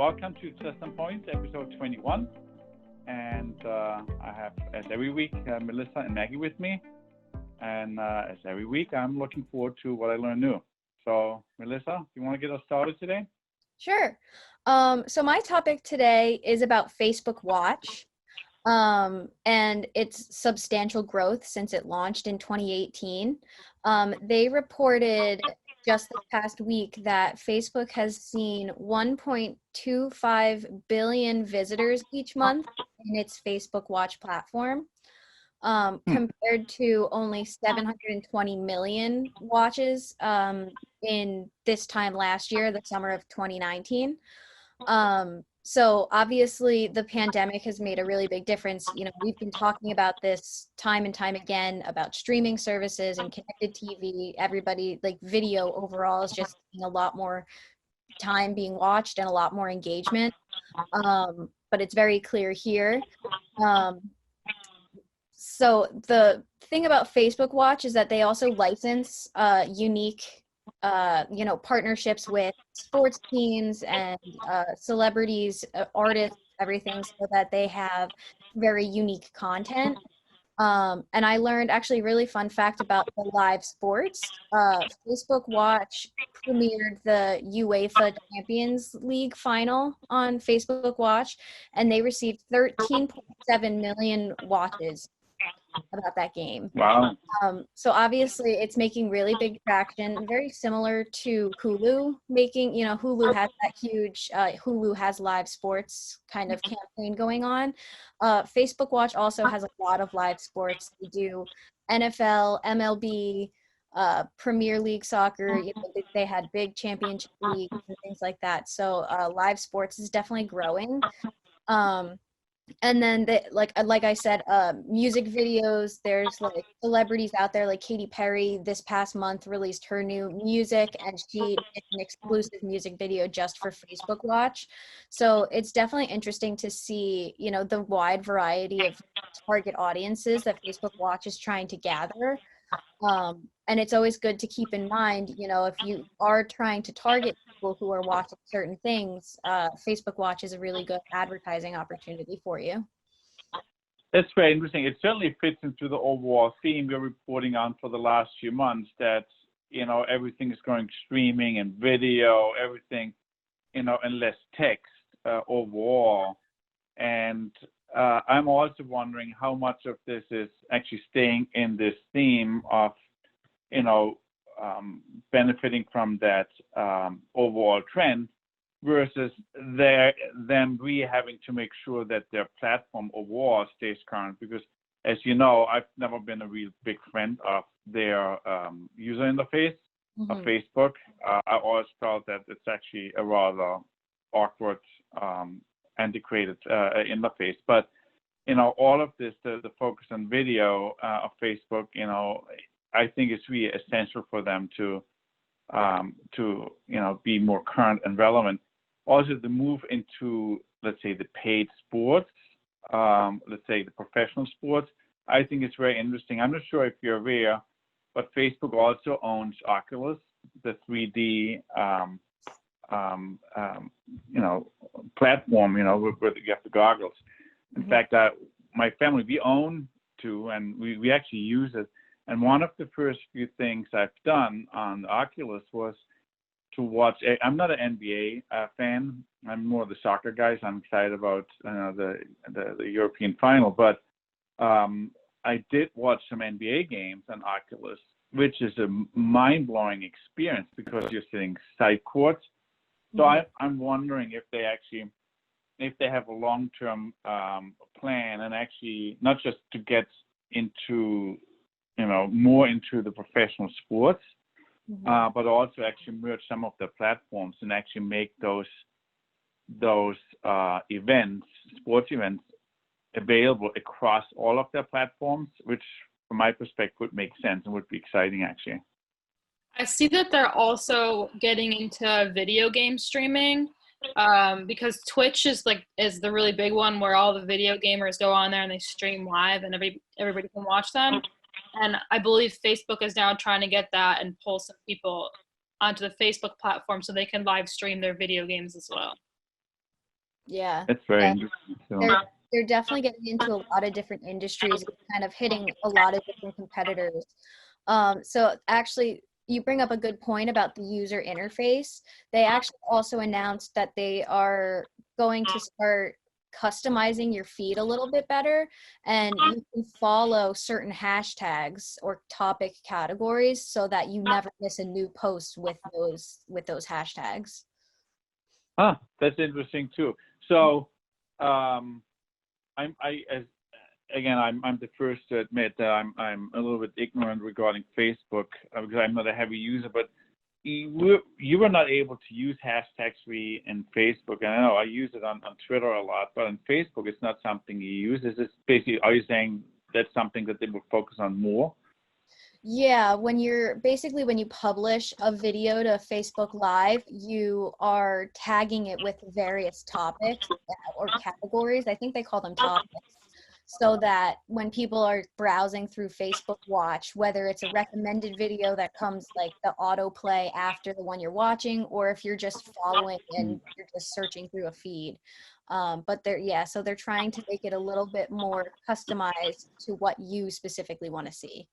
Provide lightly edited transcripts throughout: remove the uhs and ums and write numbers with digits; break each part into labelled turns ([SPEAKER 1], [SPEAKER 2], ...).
[SPEAKER 1] welcome to System Points, episode 21. And I have, as every week, Melissa and Maggie with me. And as every week, I'm looking forward to what I learn new. So, Melissa, do you want to get us started today?
[SPEAKER 2] Sure. So my topic today is about Facebook Watch and its substantial growth since it launched in 2018. They reported just this past week that Facebook has seen 1.25 billion visitors each month in its Facebook Watch platform, compared to only 720 million watches in this time last year, the summer of 2019. So obviously the pandemic has made a really big difference. You know, we've been talking about this time and time again about streaming services and connected TV. Everybody, like, video overall is just seeing a lot more time being watched and a lot more engagement. But it's very clear here. So the thing about Facebook Watch is that they also license unique partnerships with sports teams and celebrities, artists, everything, so that they have very unique content. And I learned actually a really fun fact about the live sports. Facebook Watch premiered the UEFA Champions League final on Facebook Watch, and they received 13.7 million watches about that game.
[SPEAKER 1] Wow.
[SPEAKER 2] So obviously it's making really big traction, very similar to Hulu making, Hulu has that huge Hulu has live sports kind of campaign going on. Facebook Watch also has a lot of live sports. They do NFL, MLB, Premier League soccer. They had big championship leagues and things like that. So live sports is definitely growing. And then like I said, music videos, there's like celebrities out there like Katy Perry this past month released her new music, and she did an exclusive music video just for Facebook Watch. So it's definitely interesting to see, the wide variety of target audiences that Facebook Watch is trying to gather. And it's always good to keep in mind, if you are trying to target people who are watching certain things, Facebook Watch is a really good advertising opportunity for you.
[SPEAKER 1] That's very interesting. It certainly fits into the overall theme we're reporting on for the last few months that, everything is going streaming and video, everything, and less text overall. And I'm also wondering how much of this is actually staying in this theme of, benefiting from that overall trend versus them having to make sure that their platform overall stays current. Because, as you know, I've never been a real big friend of their user interface of Facebook. I always felt that it's actually a rather awkward, antiquated interface. But all of this, the focus on video of Facebook, I think it's really essential for them to be more current and relevant. Also, the move into, let's say, the paid sports, let's say the professional sports, I think it's very interesting. I'm not sure if you're aware, but Facebook also owns Oculus, the 3D platform, where you have the goggles. In fact, my family, we own two, and we actually use it. And one of the first few things I've done on Oculus was to watch. I'm not an NBA fan. I'm more the soccer guys. I'm excited about the European final, but I did watch some NBA games on Oculus, which is a mind-blowing experience because you're sitting side courts. So I'm wondering if they have a long-term plan, and actually not just to get into, more into the professional sports, but also actually merge some of the platforms and actually make those events, sports events, available across all of their platforms, which from my perspective would make sense and would be exciting actually.
[SPEAKER 3] I see that they're also getting into video game streaming, because Twitch is the really big one where all the video gamers go on there and they stream live and everybody can watch them. And I believe Facebook is now trying to get that and pull some people onto the Facebook platform so they can live stream their video games as well.
[SPEAKER 2] Yeah.
[SPEAKER 1] That's very
[SPEAKER 2] Yeah.
[SPEAKER 1] interesting. So,
[SPEAKER 2] They're definitely getting into a lot of different industries, kind of hitting a lot of different competitors. So actually, you bring up a good point about the user interface. They actually also announced that they are going to start customizing your feed a little bit better, and you can follow certain hashtags or topic categories so that you never miss a new post with those hashtags.
[SPEAKER 1] that's interesting too. So, I'm the first to admit that I'm a little bit ignorant regarding Facebook because I'm not a heavy user. But you were not able to use hashtags free in Facebook. And I know I use it on Twitter a lot, but on Facebook it's not something you use. Is this basically? Are you saying that's something that they will focus on more?
[SPEAKER 2] Yeah, when you publish a video to Facebook Live, you are tagging it with various topics or categories. I think they call them topics. So that when people are browsing through Facebook Watch, whether it's a recommended video that comes like the autoplay after the one you're watching, or if you're just following and you're just searching through a feed. So they're trying to make it a little bit more customized to what you specifically want to see.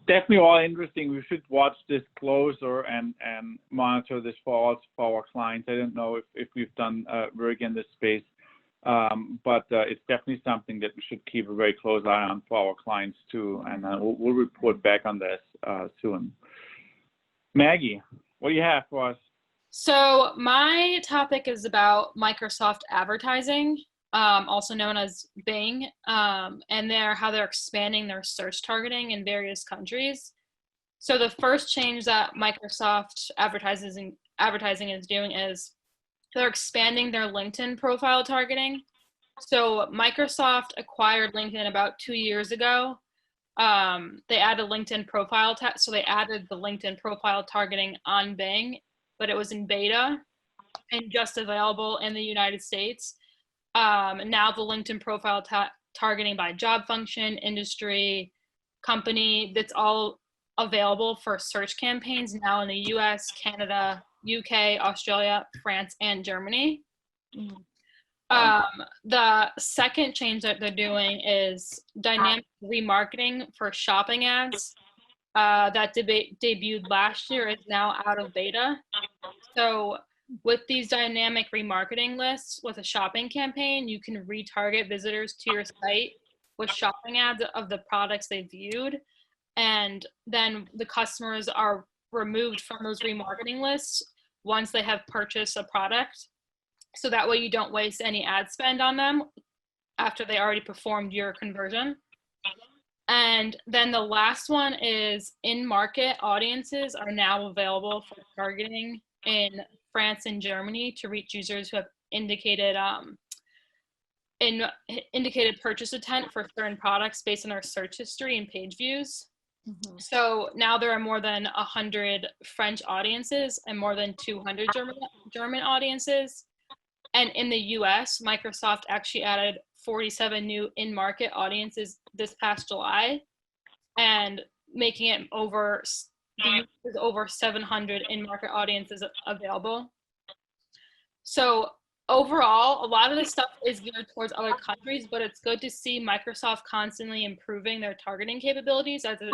[SPEAKER 1] Definitely all interesting. We should watch this closer and monitor this for our clients. I don't know if we've done work in this space, but it's definitely something that we should keep a very close eye on for our clients too. And we'll report back on this soon. Maggie, what do you have for us?
[SPEAKER 3] So my topic is about Microsoft advertising, also known as Bing, and how they're expanding their search targeting in various countries. So the first change that Microsoft advertising is doing is they're expanding their LinkedIn profile targeting. So Microsoft acquired LinkedIn about 2 years ago. They added LinkedIn profile, so they added the LinkedIn profile targeting on Bing, but it was in beta and just available in the United States. Now the LinkedIn profile targeting by job function, industry, company, that's all available for search campaigns now in the US, Canada, UK, Australia, France, and Germany. The second change that they're doing is dynamic remarketing for shopping ads that debuted last year is now out of beta. So with these dynamic remarketing lists with a shopping campaign, you can retarget visitors to your site with shopping ads of the products they viewed. And then the customers are removed from those remarketing lists once they have purchased a product. So that way you don't waste any ad spend on them after they already performed your conversion. And then the last one is in-market audiences are now available for targeting in France and Germany to reach users who have indicated purchase intent for certain products based on our search history and page views. Mm-hmm. So now there are more than 100 French audiences and more than 200 German audiences. And in the US, Microsoft actually added 47 new in-market audiences this past July, and making it over 700 in-market audiences available. So overall, a lot of this stuff is geared towards other countries, but it's good to see Microsoft constantly improving their targeting capabilities as it's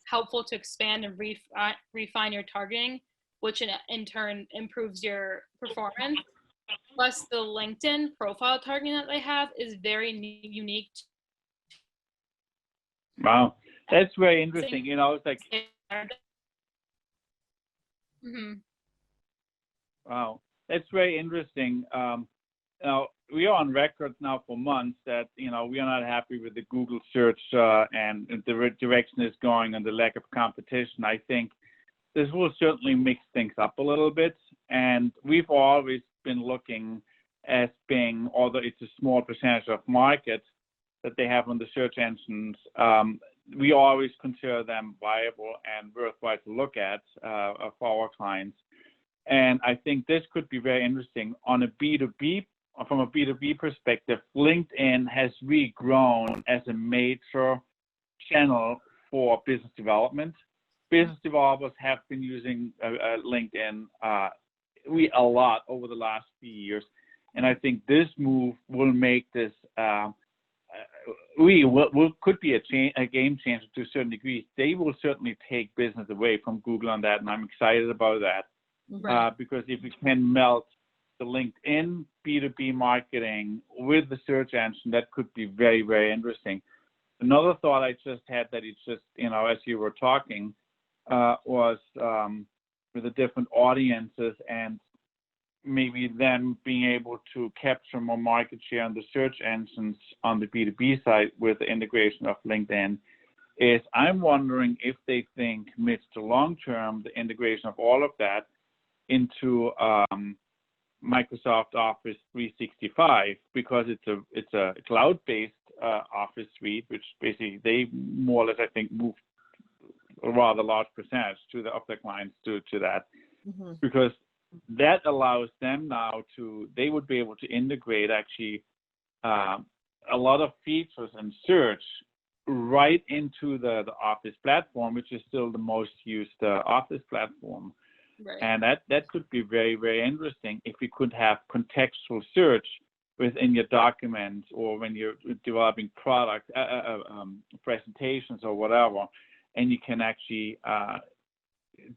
[SPEAKER 3] helpful to expand and refine your targeting, which in turn improves your performance. Plus, the LinkedIn profile targeting that they have is very unique.
[SPEAKER 1] Wow, that's very interesting. You know, it's like.
[SPEAKER 3] Mm-hmm.
[SPEAKER 1] Wow, that's very interesting. Now we are on record now for months that we are not happy with the Google search and the direction is going and the lack of competition. I think this will certainly mix things up a little bit, and we've always been looking at Bing, although it's a small percentage of market that they have on the search engines. We always consider them viable and worthwhile to look at for our clients. And I think this could be very interesting on a B2B, from a B2B perspective. LinkedIn has really grown as a major channel for business development. Business developers have been using LinkedIn a lot over the last few years. And I think this move will make this could be a game changer to a certain degree. They will certainly take business away from Google on that, and I'm excited about that.
[SPEAKER 3] Right.
[SPEAKER 1] Because if we can melt the LinkedIn B2B marketing with the search engine, that could be very, very interesting. Another thought I just had that it's just, as you were talking, was with the different audiences and maybe them being able to capture more market share on the search engines on the B2B side with the integration of LinkedIn. Is I'm wondering if they think mid to long term the integration of all of that into Microsoft Office 365, because it's a cloud-based Office suite, which basically they more or less, I think, moved a rather large percentage of their clients to that, because that allows them now they would be able to integrate actually a lot of features and search right into the Office platform, which is still the most used Office platform.
[SPEAKER 3] Right.
[SPEAKER 1] And that could be very, very interesting if we could have contextual search within your documents or when you're developing product presentations or whatever, and you can actually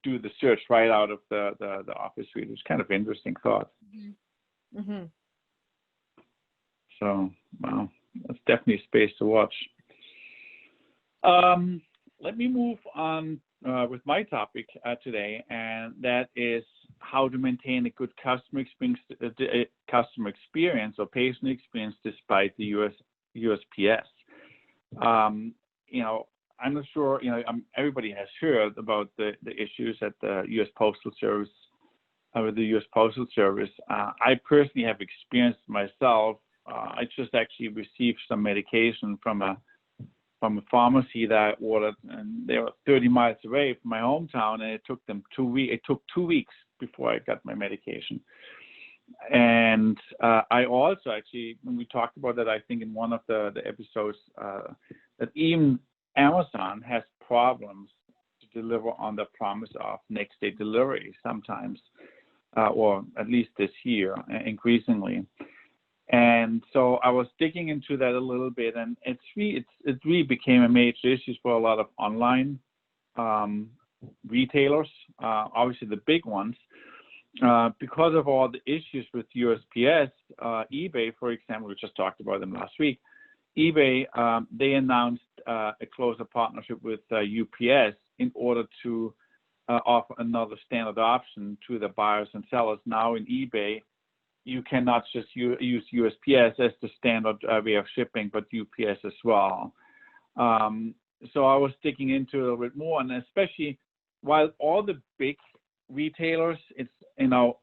[SPEAKER 1] do the search right out of the Office suite. It's kind of interesting thought.
[SPEAKER 2] Mm-hmm.
[SPEAKER 1] So, wow, that's definitely a space to watch. Let me move on with my topic today, and that is how to maintain a good customer experience or patient experience despite the USPS. I'm not sure. Everybody has heard about the issues at the U.S. Postal Service with the U.S. Postal Service. I personally have experienced myself. I just actually received some medication from a pharmacy that I ordered, and they were 30 miles away from my hometown, and it took them 2 weeks. It took 2 weeks before I got my medication. And I also actually, when we talked about that, I think in one of the episodes, that even Amazon has problems to deliver on the promise of next day delivery sometimes, or at least this year, increasingly. And so I was digging into that a little bit, and it really became a major issue for a lot of online retailers, obviously the big ones, because of all the issues with USPS. eBay, for example, we just talked about them last week. eBay, they announced a closer partnership with UPS in order to offer another standard option to the buyers and sellers. Now in eBay, you cannot just use USPS as the standard way of shipping, but UPS as well. So I was digging into it a little bit more, and especially while all the big retailers,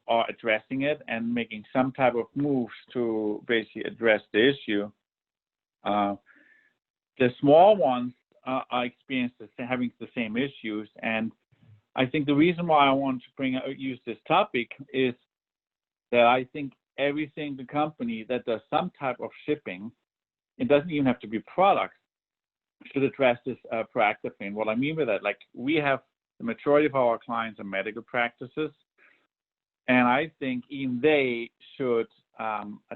[SPEAKER 1] are addressing it and making some type of moves to basically address the issue, the small ones are having the same issues. And I think the reason why I want to use this topic is that I think every single company that does some type of shipping, it doesn't even have to be products, should address this proactively. And what I mean by that, like, we have the majority of our clients are medical practices, and I think even they should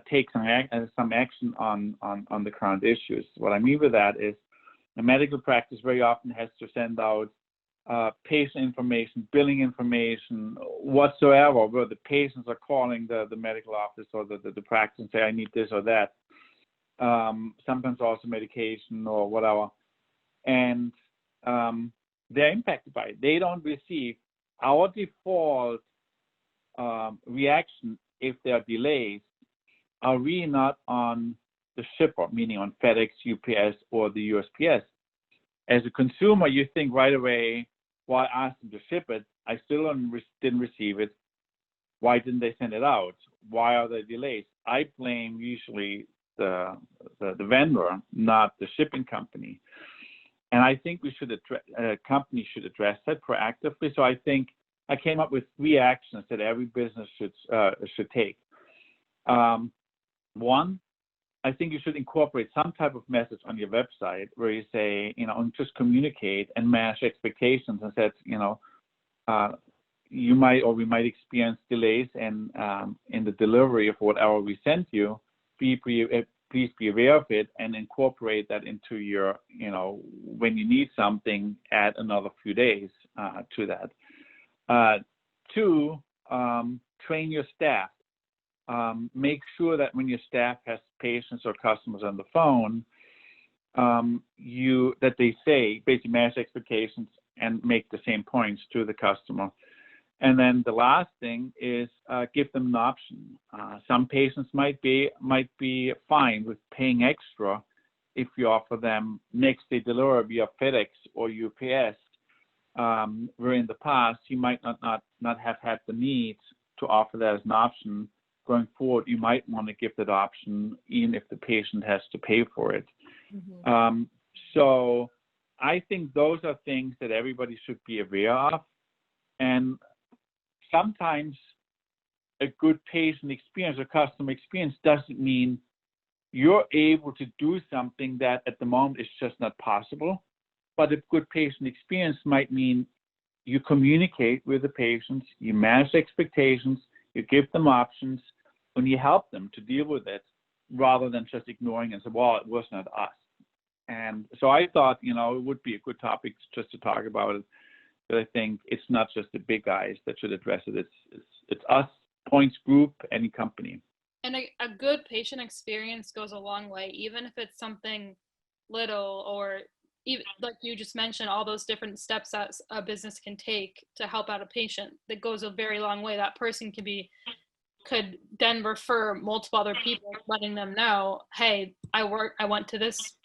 [SPEAKER 1] take some action on the current issues. What I mean by that is a medical practice very often has to send out patient information, billing information, whatsoever, where the patients are calling the medical office or the practice and say, I need this or that. Sometimes also medication or whatever. And they're impacted by it. They don't receive our default reaction if there are delays are really not on the shipper, meaning on FedEx, UPS, or the USPS. As a consumer, you think right away, well, I asked them to ship it. I still didn't receive it. Why didn't they send it out? Why are there delays? I blame usually the vendor, not the shipping company. And I think companies should address that proactively. So I think I came up with 3 actions that every business should take. One, I think you should incorporate some type of message on your website where you say, and just communicate and manage expectations and said, you might or we might experience delays in the delivery of whatever we sent you. Please be aware of it and incorporate that into your, when you need something, add another few days to that. 2, train your staff. Make sure that when your staff has patients or customers on the phone, that they say, basically manage expectations and make the same points to the customer. And then the last thing is give them an option. Some patients might be fine with paying extra if you offer them next day delivery via FedEx or UPS. Where in the past you might not have had the need to offer that as an option. Going forward, you might want to give that option even if the patient has to pay for it. Mm-hmm. So I think those are things that everybody should be aware of. And sometimes a good patient experience or customer experience doesn't mean you're able to do something that at the moment is just not possible. But a good patient experience might mean you communicate with the patients, you manage expectations, you give them options, and you help them to deal with it rather than just ignoring and say, well, it was not us. And so I thought, it would be a good topic just to talk about it. But I think it's not just the big guys that should address it. It's us, Points Group, any company.
[SPEAKER 3] And a good patient experience goes a long way, even if it's something little, or even like you just mentioned, all those different steps that a business can take to help out a patient. That goes a very long way. That person could then refer multiple other people, letting them know, hey, I went to this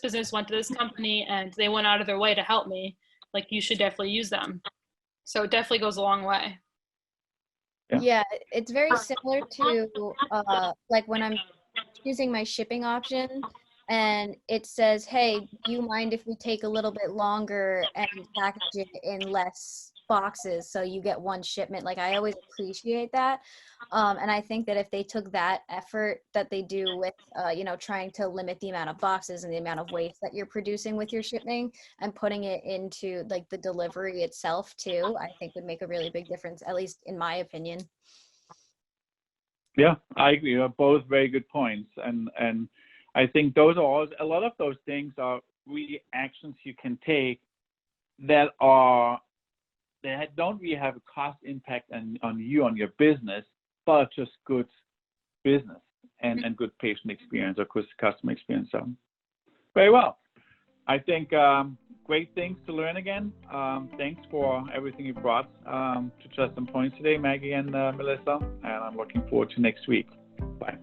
[SPEAKER 3] business, went to this company, and they went out of their way to help me. Like, you should definitely use them. So it definitely goes a long way.
[SPEAKER 2] Yeah, it's very similar to like when I'm choosing my shipping option and it says, hey, do you mind if we take a little bit longer and package it in less boxes so you get one shipment? Like, I always appreciate that. And I think that if they took that effort that they do with, trying to limit the amount of boxes and the amount of waste that you're producing with your shipping and putting it into like the delivery itself too, I think would make a really big difference, at least in my opinion.
[SPEAKER 1] Yeah, I agree. Both very good points. And I think those are a lot of those things are really actions you can take that don't really have a cost impact on you, on your business, but just good business and good patient experience or good customer experience. So very well. I think great things to learn again. Thanks for everything you brought to Just Some Points today, Maggie and Melissa. And I'm looking forward to next week. Bye.